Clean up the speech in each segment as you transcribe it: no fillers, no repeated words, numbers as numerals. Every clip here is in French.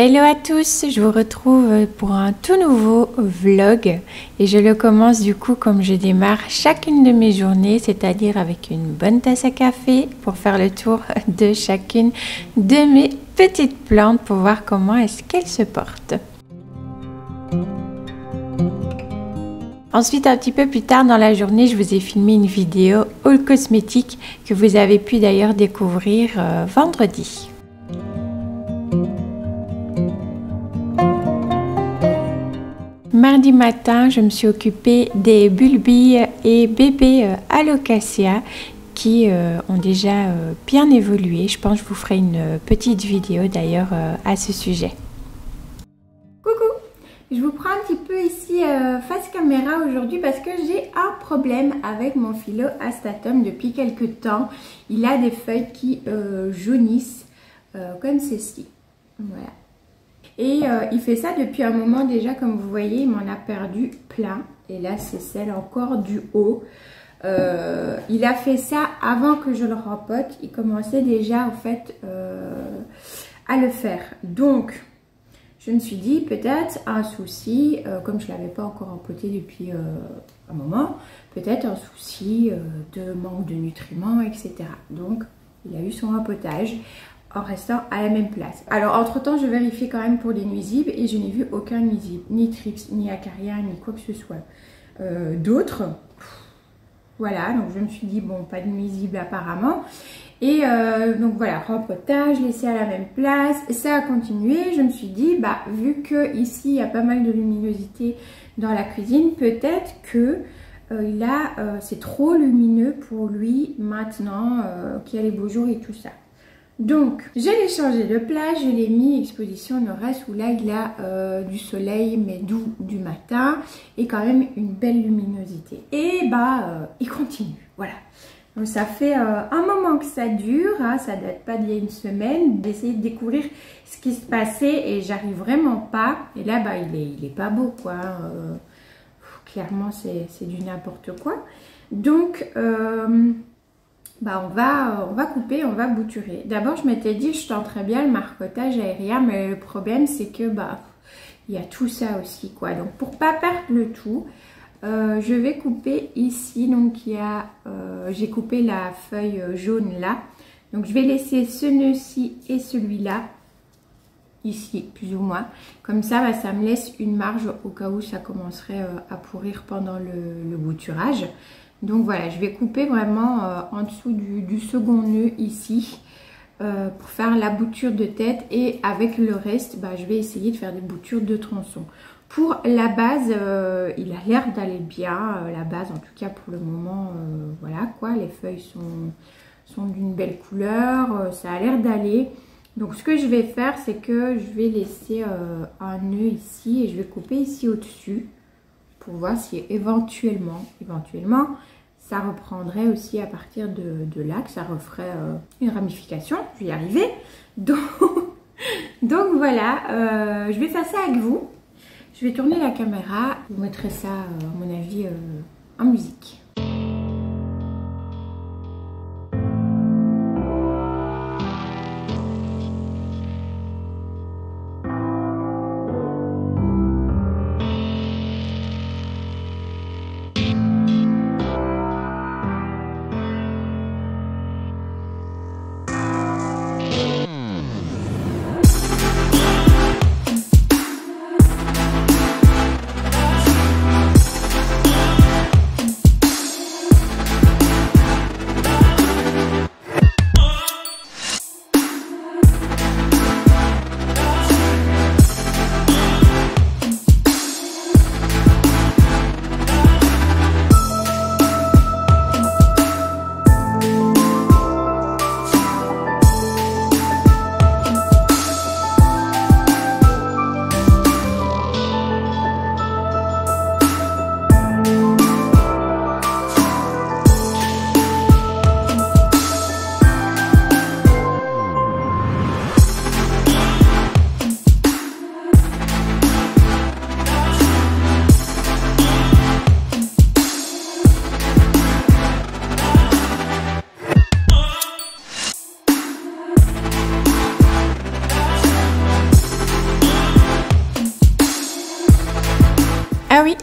Hello à tous, je vous retrouve pour un tout nouveau vlog et je le commence du coup comme je démarre chacune de mes journées, c'est-à-dire avec une bonne tasse à café pour faire le tour de chacune de mes petites plantes pour voir comment est-ce qu'elles se portent. Ensuite, un petit peu plus tard dans la journée, je vous ai filmé une vidéo haul cosmétique que vous avez pu d'ailleurs découvrir vendredi. Mardi matin, je me suis occupée des bulbilles et bébés alocasia qui ont déjà bien évolué. Je pense que je vous ferai une petite vidéo d'ailleurs à ce sujet. Coucou! Je vous prends un petit peu ici face caméra aujourd'hui parce que j'ai un problème avec mon Philo-astatum depuis quelques temps. Il a des feuilles qui jaunissent comme ceci. Voilà. Et il fait ça depuis un moment déjà, comme vous voyez, il m'en a perdu plein. Et là, c'est celle encore du haut. Il a fait ça avant que je le rempote. Il commençait déjà, en fait, à le faire. Donc, je me suis dit, peut-être un souci, comme je ne l'avais pas encore rempoté depuis un moment, peut-être un souci de manque de nutriments, etc. Donc, il a eu son rempotage en restant à la même place. Alors entre temps je vérifie quand même pour les nuisibles et je n'ai vu aucun nuisible, ni trips, ni acaria, ni quoi que ce soit d'autres. Voilà, donc je me suis dit bon, pas de nuisible apparemment. Et donc voilà, rempotage, laissé à la même place, ça a continué. Je me suis dit bah vu que ici il y a pas mal de luminosité dans la cuisine, peut-être que c'est trop lumineux pour lui maintenant qu'il y a les beaux jours et tout ça. Donc, je l'ai changé de place, je l'ai mis exposition nord-est où là il a du soleil mais doux du matin et quand même une belle luminosité. Et bah, il continue, voilà. Donc ça fait un moment que ça dure, hein, ça date pas d'il y a une semaine, d'essayer de découvrir ce qui se passait et j'arrive vraiment pas. Et là, bah, il est pas beau quoi, clairement c'est du n'importe quoi. Donc, bah on va couper, on va bouturer. D'abord, je m'étais dit, je tenterais bien le marcottage aérien, mais le problème, c'est que, bah, il y a tout ça aussi, quoi. Donc, pour pas perdre le tout, je vais couper ici. Donc, j'ai coupé la feuille jaune là. Donc, je vais laisser ce nœud-ci et celui-là, ici, plus ou moins. Comme ça, bah, ça me laisse une marge au cas où ça commencerait à pourrir pendant le bouturage. Donc voilà, je vais couper vraiment en dessous du second nœud ici pour faire la bouture de tête et avec le reste, bah, je vais essayer de faire des boutures de tronçon. Pour la base, il a l'air d'aller bien, la base en tout cas pour le moment, voilà quoi, les feuilles sont d'une belle couleur, ça a l'air d'aller. Donc ce que je vais faire, c'est que je vais laisser un nœud ici et je vais couper ici au-dessus. Pour voir si éventuellement, ça reprendrait aussi à partir de là, que ça referait une ramification. Je vais y arriver. Donc voilà, je vais faire ça avec vous. Je vais tourner la caméra. Je vous mettrai ça, à mon avis, en musique.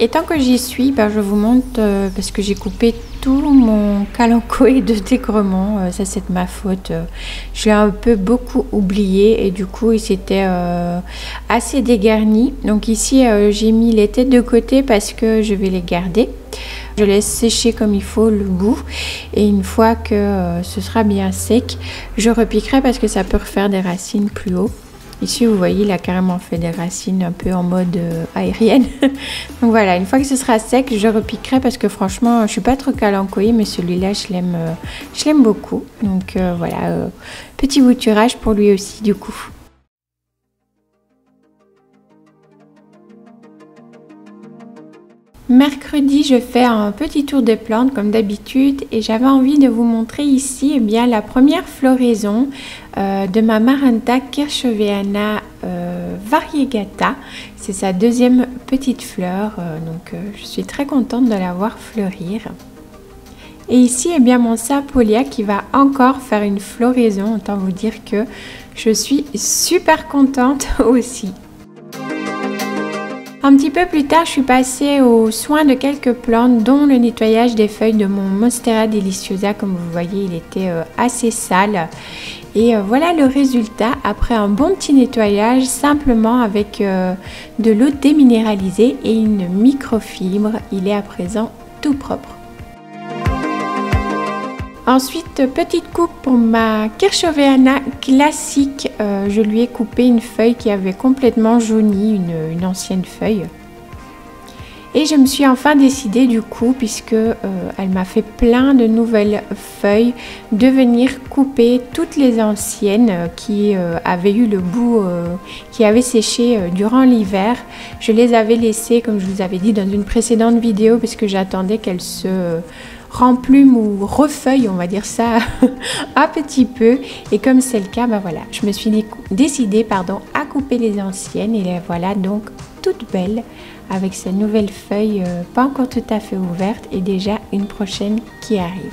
Et tant que j'y suis, je vous montre, parce que j'ai coupé tout mon kalanchoé de dégrement. Ça, c'est de ma faute. Je l'ai un peu beaucoup oublié et du coup, il s'était assez dégarni. Donc ici, j'ai mis les têtes de côté parce que je vais les garder. Je laisse sécher comme il faut le bout et une fois que ce sera bien sec, je repiquerai parce que ça peut refaire des racines plus haut. Ici, vous voyez, il a carrément fait des racines un peu en mode aérienne. Donc voilà, une fois que ce sera sec, je repiquerai parce que franchement, je suis pas trop kalanchoé, mais celui-là, je l'aime beaucoup. Donc voilà, petit bouturage pour lui aussi du coup. Mercredi, je fais un petit tour des plantes comme d'habitude et j'avais envie de vous montrer ici la première floraison de ma Maranta Kirchoveana variegata. C'est sa deuxième petite fleur, donc je suis très contente de la voir fleurir. Et ici, mon Sapolia qui va encore faire une floraison, autant vous dire que je suis super contente aussi. Un petit peu plus tard, je suis passée aux soins de quelques plantes, dont le nettoyage des feuilles de mon Monstera deliciosa. Comme vous voyez, il était assez sale. Et voilà le résultat après un bon petit nettoyage, simplement avec de l'eau déminéralisée et une microfibre. Il est à présent tout propre. Ensuite, petite coupe pour ma Kirchoveana classique. Je lui ai coupé une feuille qui avait complètement jauni, une ancienne feuille. Et je me suis enfin décidée du coup, puisque elle m'a fait plein de nouvelles feuilles, de venir couper toutes les anciennes qui avaient eu le bout, qui avaient séché durant l'hiver. Je les avais laissées, comme je vous avais dit dans une précédente vidéo, parce que j'attendais qu'elles se remplume ou refeuille, on va dire ça, un petit peu. Et comme c'est le cas, voilà, je me suis décidée à couper les anciennes et les voilà donc toutes belles avec ces nouvelles feuilles pas encore tout à fait ouvertes et déjà une prochaine qui arrive.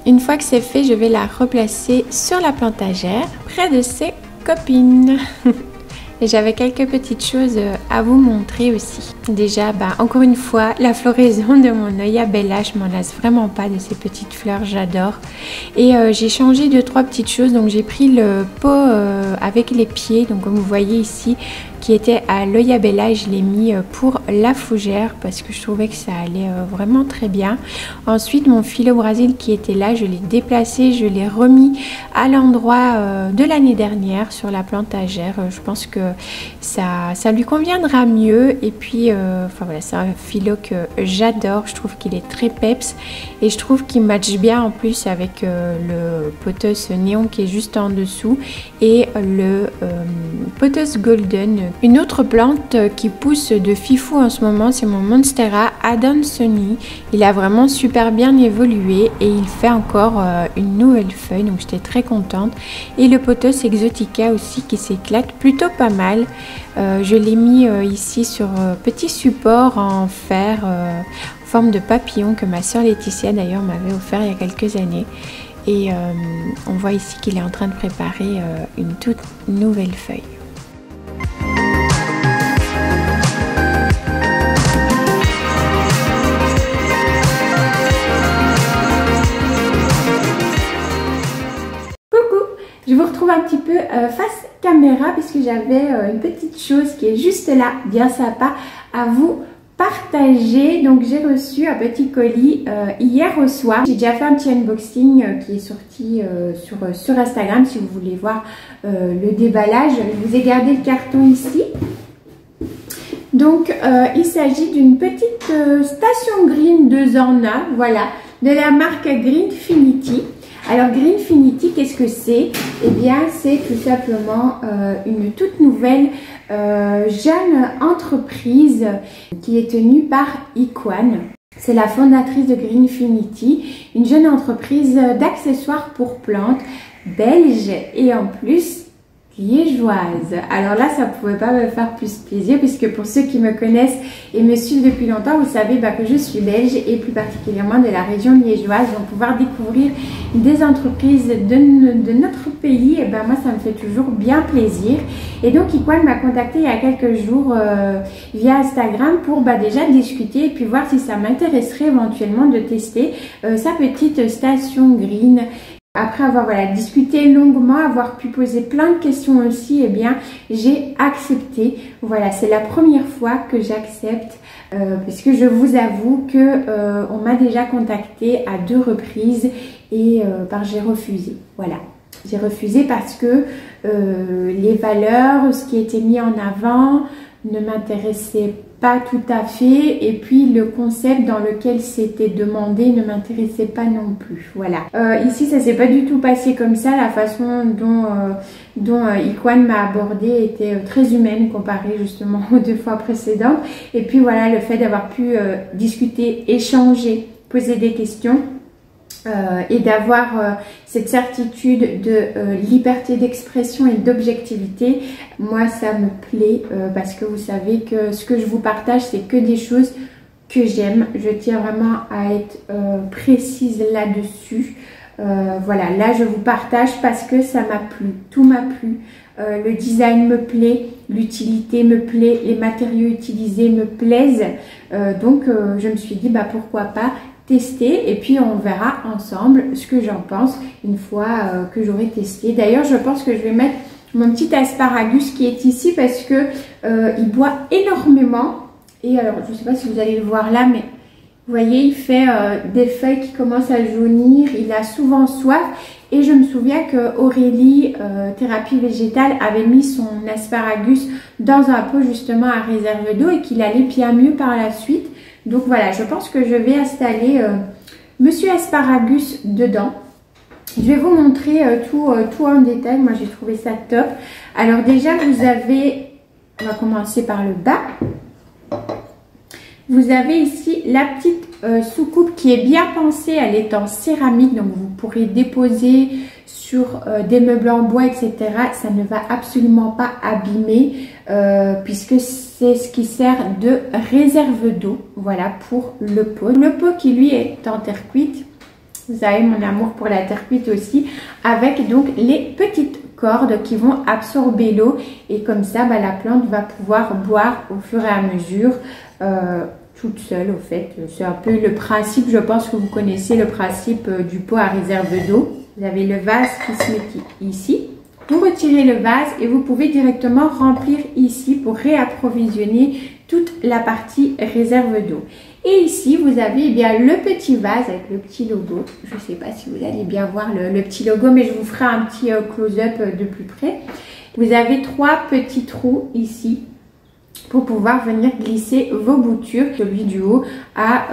Une fois que c'est fait, je vais la replacer sur la plantagère près de ses copines. Et j'avais quelques petites choses à vous montrer aussi. Déjà, encore une fois, la floraison de mon Oya Bella, je m'en lasse vraiment pas de ces petites fleurs, j'adore. Et j'ai changé 2-3 petites choses. Donc j'ai pris le pot avec les pieds, donc comme vous voyez ici, qui était à l'Oya Bella et je l'ai mis pour la fougère parce que je trouvais que ça allait vraiment très bien. Ensuite, mon Philo Brasil qui était là, je l'ai déplacé, je l'ai remis à l'endroit de l'année dernière sur la plantagère. Je pense que ça lui conviendra mieux et puis voilà, c'est un philo que j'adore. Je trouve qu'il est très peps et je trouve qu'il matche bien en plus avec le pothos néon qui est juste en dessous et le pothos golden. Une autre plante qui pousse de fifou en ce moment, c'est mon Monstera Adansoni. Il a vraiment super bien évolué et il fait encore une nouvelle feuille, donc j'étais très contente. Et le pothos exotica aussi qui s'éclate plutôt pas mal. Je l'ai mis ici sur petit support en fer en forme de papillon que ma soeur Laetitia d'ailleurs m'avait offert il y a quelques années. Et on voit ici qu'il est en train de préparer une toute nouvelle feuille. Je vous retrouve un petit peu face caméra puisque j'avais une petite chose qui est juste là, bien sympa, à vous partager. Donc j'ai reçu un petit colis hier au soir. J'ai déjà fait un petit unboxing qui est sorti sur Instagram si vous voulez voir le déballage. Je vous ai gardé le carton ici. Donc il s'agit d'une petite station green 2 en 1, voilà, de la marque Greenfinity. Alors Greenfinity, qu'est-ce que c'est? Eh bien, c'est tout simplement une toute nouvelle jeune entreprise qui est tenue par Iquan. C'est la fondatrice de Greenfinity, une jeune entreprise d'accessoires pour plantes belge et en plus liégeoise. Alors là, ça ne pouvait pas me faire plus plaisir puisque pour ceux qui me connaissent et me suivent depuis longtemps, vous savez que je suis belge et plus particulièrement de la région liégeoise. Donc pouvoir découvrir des entreprises de notre pays, et moi ça me fait toujours bien plaisir. Et donc Iquan m'a contacté il y a quelques jours via Instagram pour déjà discuter et puis voir si ça m'intéresserait éventuellement de tester sa petite station green. Après avoir discuté longuement, avoir pu poser plein de questions aussi, j'ai accepté. Voilà, c'est la première fois que j'accepte puisque je vous avoue que on m'a déjà contacté à 2 reprises et j'ai refusé. Voilà, j'ai refusé parce que les valeurs, ce qui était mis en avant ne m'intéressait pas tout à fait et puis le concept dans lequel c'était demandé ne m'intéressait pas non plus. Voilà. Ici ça s'est pas du tout passé comme ça. La façon dont Iquan m'a abordé était très humaine comparée justement aux 2 fois précédentes. Et puis voilà, le fait d'avoir pu discuter, échanger, poser des questions et d'avoir cette certitude de liberté d'expression et d'objectivité, moi ça me plaît parce que vous savez que ce que je vous partage, c'est que des choses que j'aime. Je tiens vraiment à être précise là-dessus. Voilà, là je vous partage parce que ça m'a plu, tout m'a plu. Le design me plaît, l'utilité me plaît, les matériaux utilisés me plaisent. Donc je me suis dit pourquoi pas tester et puis on verra ensemble ce que j'en pense une fois que j'aurai testé. D'ailleurs je pense que je vais mettre mon petit asparagus qui est ici parce que il boit énormément et alors je ne sais pas si vous allez le voir là, mais vous voyez il fait des feuilles qui commencent à jaunir, il a souvent soif. Et je me souviens que Aurélie, thérapie végétale, avait mis son asparagus dans un pot justement à réserve d'eau et qu'il allait bien mieux par la suite. Donc voilà, je pense que je vais installer Monsieur Asparagus dedans. Je vais vous montrer tout en détail. Moi j'ai trouvé ça top. Alors déjà vous avez, on va commencer par le bas. Vous avez ici la petite soucoupe qui est bien pensée, elle est en céramique, donc vous pourrez déposer sur des meubles en bois, etc. Ça ne va absolument pas abîmer puisque c'est ce qui sert de réserve d'eau, voilà, pour le pot. Le pot qui lui est en terre cuite, vous savez mon amour pour la terre cuite aussi, avec donc les petites cordes qui vont absorber l'eau et comme ça la plante va pouvoir boire au fur et à mesure toute seule. Au fait, c'est un peu le principe, je pense que vous connaissez le principe du pot à réserve d'eau. Vous avez le vase qui se met ici. Vous retirez le vase et vous pouvez directement remplir ici pour réapprovisionner toute la partie réserve d'eau. Et ici, vous avez le petit vase avec le petit logo. Je ne sais pas si vous allez bien voir le petit logo, mais je vous ferai un petit close-up de plus près. Vous avez 3 petits trous ici pour pouvoir venir glisser vos boutures. Celui du haut a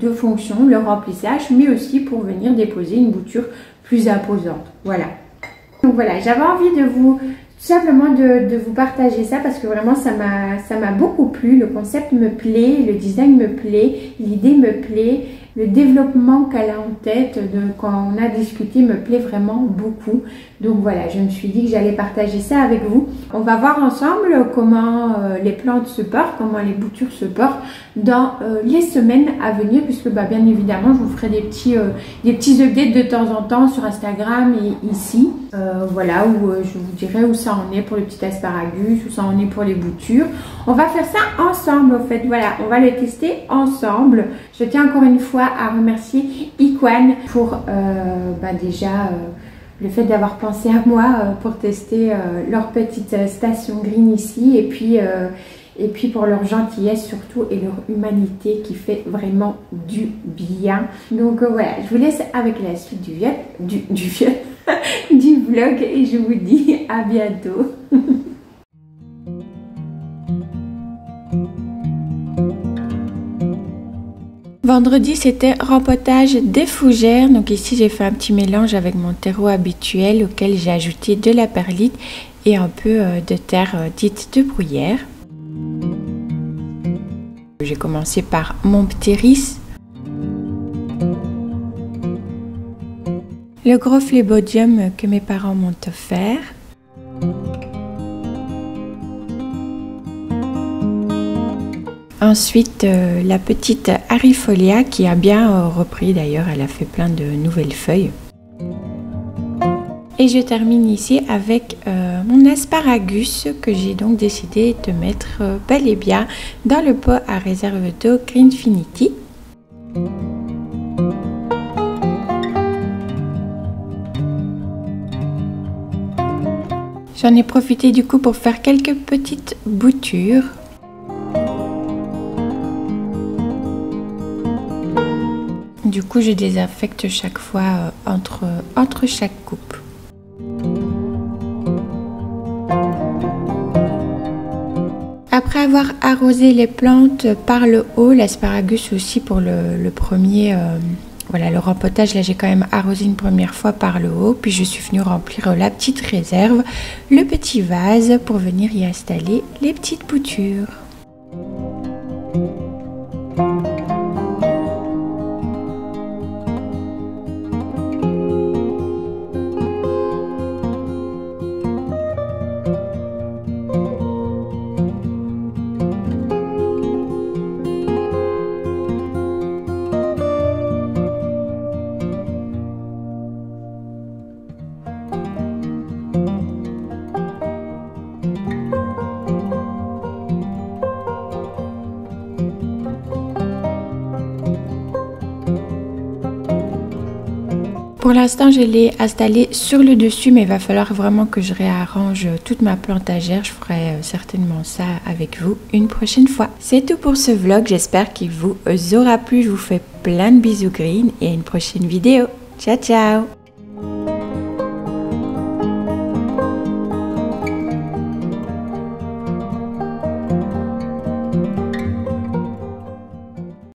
2 fonctions, le remplissage, mais aussi pour venir déposer une bouture plus imposante. Voilà. Donc voilà, j'avais envie de vous simplement de vous partager ça parce que vraiment ça m'a beaucoup plu. Le concept me plaît, le design me plaît, l'idée me plaît, le développement qu'elle a en tête quand on a discuté me plaît vraiment beaucoup. Donc voilà, je me suis dit que j'allais partager ça avec vous. On va voir ensemble comment les plantes se portent, comment les boutures se portent dans les semaines à venir, puisque bien évidemment je vous ferai des petits updates de temps en temps sur Instagram et ici. Voilà, où je vous dirai où ça en est pour le petit asparagus, où ça en est pour les boutures. On va faire ça ensemble en fait, voilà, on va le tester ensemble. Je tiens encore une fois à remercier Iquan pour déjà le fait d'avoir pensé à moi pour tester leur petite station green ici et puis pour leur gentillesse surtout et leur humanité qui fait vraiment du bien. Donc voilà, je vous laisse avec la suite du vlog et je vous dis à bientôt. Vendredi, c'était rempotage des fougères. Donc ici, j'ai fait un petit mélange avec mon terreau habituel auquel j'ai ajouté de la perlite et un peu de terre dite de bruyère. J'ai commencé par mon ptéris. Le gros phlébodium que mes parents m'ont offert. Ensuite, la petite Arifolia qui a bien repris d'ailleurs, elle a fait plein de nouvelles feuilles. Et je termine ici avec mon asparagus que j'ai donc décidé de mettre bel et bien dans le pot à réserve d'eau Greenfinity. J'en ai profité du coup pour faire quelques petites boutures. Du coup, je désinfecte chaque fois entre chaque coupe. Après avoir arrosé les plantes par le haut, l'asparagus aussi pour le premier, voilà, le rempotage, là j'ai quand même arrosé une première fois par le haut, puis je suis venue remplir la petite réserve, le petit vase pour venir y installer les petites boutures. Pour l'instant, je l'ai installé sur le dessus, mais il va falloir vraiment que je réarrange toute ma plantagère. Je ferai certainement ça avec vous une prochaine fois. C'est tout pour ce vlog. J'espère qu'il vous aura plu. Je vous fais plein de bisous green et à une prochaine vidéo. Ciao, ciao!